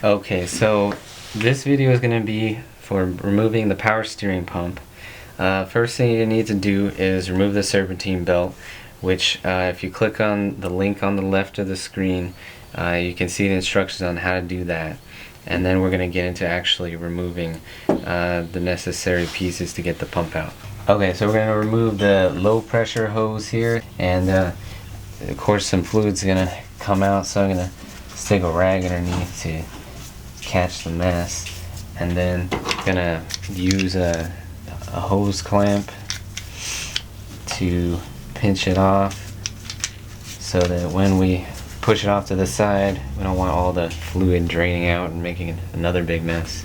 Okay, so this video is going to be for removing the power steering pump. First thing you need to do is remove the serpentine belt, which if you click on the link on the left of the screen, you can see the instructions on how to do that. And then we're going to get into actually removing the necessary pieces to get the pump out. Okay, so we're going to remove the low pressure hose here, and of course some fluid's going to come out, so I'm going to stick a rag underneath to catch the mess, and then gonna use a hose clamp to pinch it off so that when we push it off to the side, we don't want all the fluid draining out and making another big mess.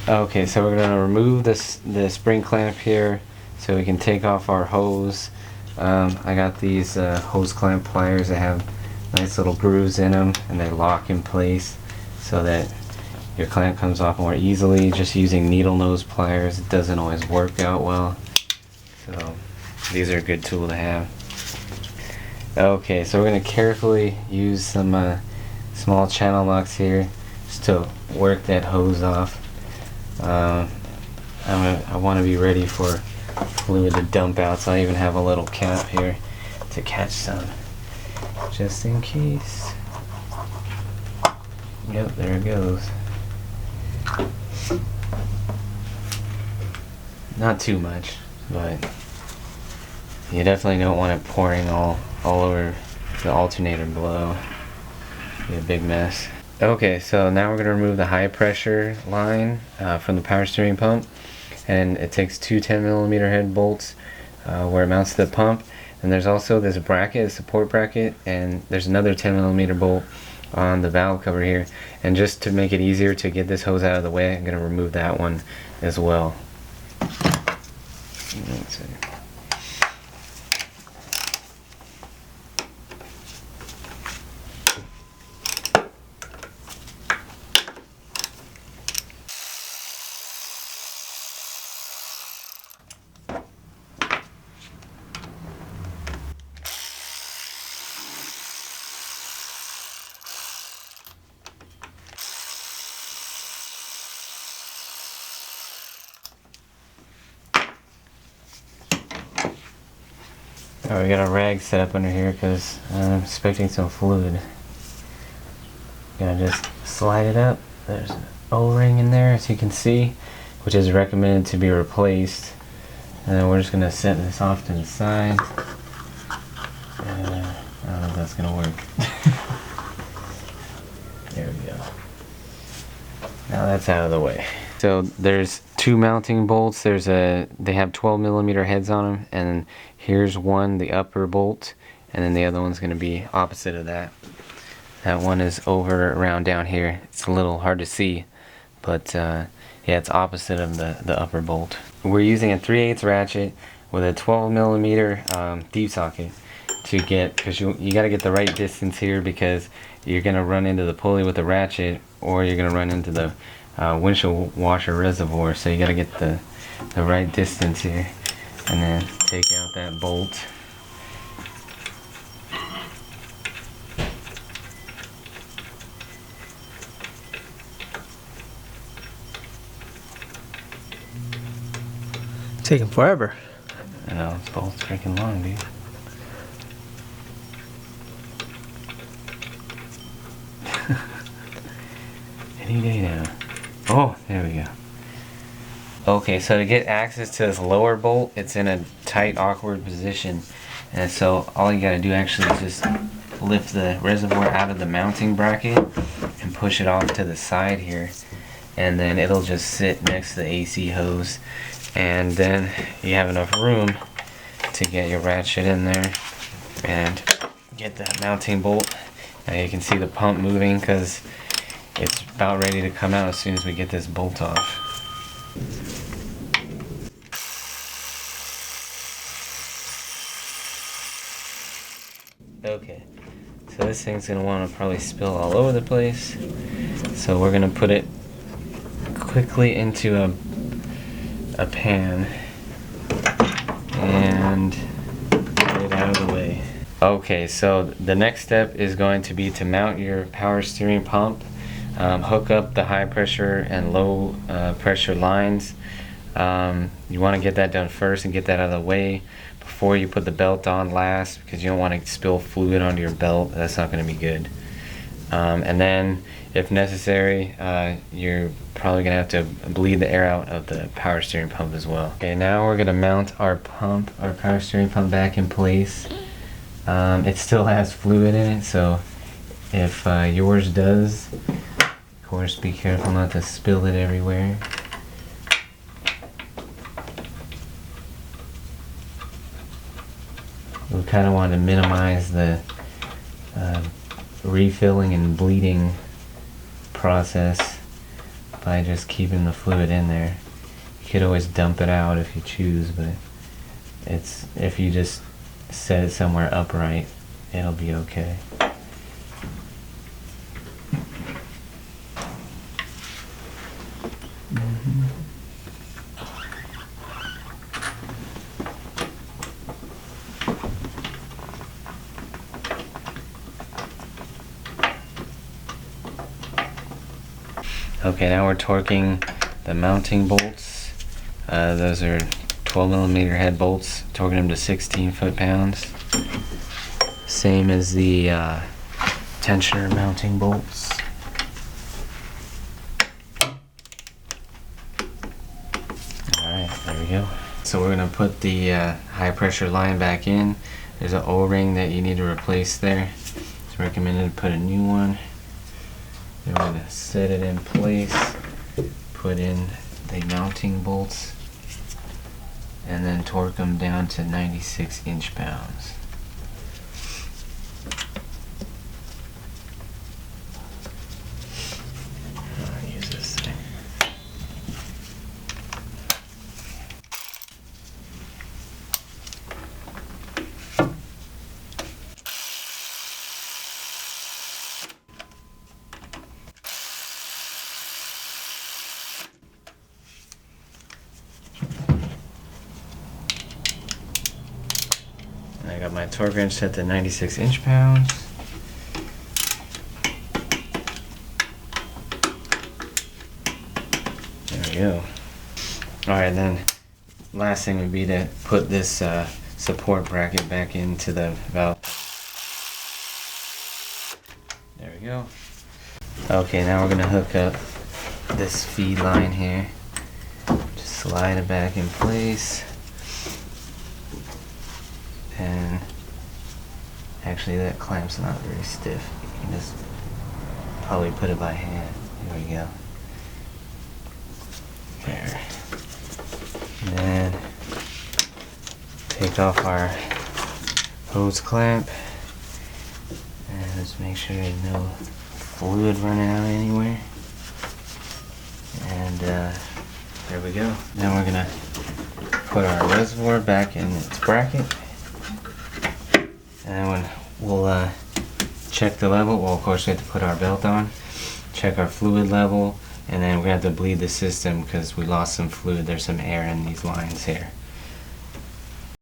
Okay, so we're gonna remove the spring clamp here so we can take off our hose. I got these hose clamp pliers that have nice little grooves in them, and they lock in place so that your clamp comes off more easily. Just using needle nose pliers, it doesn't always work out well, so these are a good tool to have. Okay, so we're going to carefully use some small channel locks here just to work that hose off. I want to be ready for fluid to dump out, so I even have a little cap here to catch some, just in case. Yep, there it goes. Not too much, but you definitely don't want it pouring all over the alternator below. Be a big mess. Okay, so now we're going to remove the high pressure line from the power steering pump, and it takes two 10mm head bolts where it mounts to the pump, and there's also this bracket, a support bracket, and there's another 10mm bolt on the valve cover here. And just to make it easier to get this hose out of the way, I'm going to remove that one as well. Let's see. Alright, we got a rag set up under here because I'm expecting some fluid. Gonna just slide it up. There's an O-ring in there, as you can see, which is recommended to be replaced. And then we're just gonna set this off to the side. I don't know if that's gonna work. There we go. Now that's out of the way. So there's two mounting bolts. They have 12mm heads on them, and here's one, the upper bolt, and then the other one's going to be opposite of that. That one is over around down here. It's a little hard to see, but yeah, it's opposite of the upper bolt. We're using a 3/8 ratchet with a 12mm deep socket to get, because you got to get the right distance here, because you're going to run into the pulley with the ratchet, or you're going to run into the windshield washer reservoir, so you got to get the right distance here, and then take out that bolt. Taking forever. I know, this bolt's freaking long, dude. Any day now. Oh, there we go. Okay, so to get access to this lower bolt, it's in a tight, awkward position, and so all you gotta do actually is just lift the reservoir out of the mounting bracket and push it off to the side here, and then it'll just sit next to the AC hose, and then you have enough room to get your ratchet in there and get that mounting bolt. Now you can see the pump moving because it's about ready to come out as soon as we get this bolt off. Okay, so this thing's going to want to probably spill all over the place, so we're going to put it quickly into a pan and get it out of the way. Okay, so the next step is going to be to mount your power steering pump hook up the high pressure and low pressure lines. You want to get that done first and get that out of the way before you put the belt on last, because you don't want to spill fluid onto your belt. That's not going to be good. And then if necessary, you're probably going to have to bleed the air out of the power steering pump as well. Okay, now we're going to mount our power steering pump back in place. It still has fluid in it, so if yours does, of course be careful not to spill it everywhere. We kind of want to minimize the refilling and bleeding process by just keeping the fluid in there. You could always dump it out if you choose, but if you just set it somewhere upright, it'll be okay. Okay, now we're torquing the mounting bolts. Those are 12mm head bolts, torquing them to 16 foot-pounds. Same as the tensioner mounting bolts. Alright, there we go. So we're going to put the high pressure line back in. There's an O-ring that you need to replace there. It's recommended to put a new one. Then we're going to set it in place, put in the mounting bolts, and then torque them down to 96 inch-pounds. I'll use this thing. I got my torque wrench set to 96 inch-pounds. There we go. Alright, then last thing would be to put this support bracket back into the valve. There we go. Okay, now we're going to hook up this feed line here. Just slide it back in place. And actually that clamp's not very stiff. You can just probably put it by hand. Here we go. There. And then take off our hose clamp and just make sure there's no fluid running out anywhere. And there we go. Then we're gonna put our reservoir back in its bracket. And when we'll check the level, well, of course we have to put our belt on, check our fluid level, and then we have to bleed the system because we lost some fluid. There's some air in these lines here.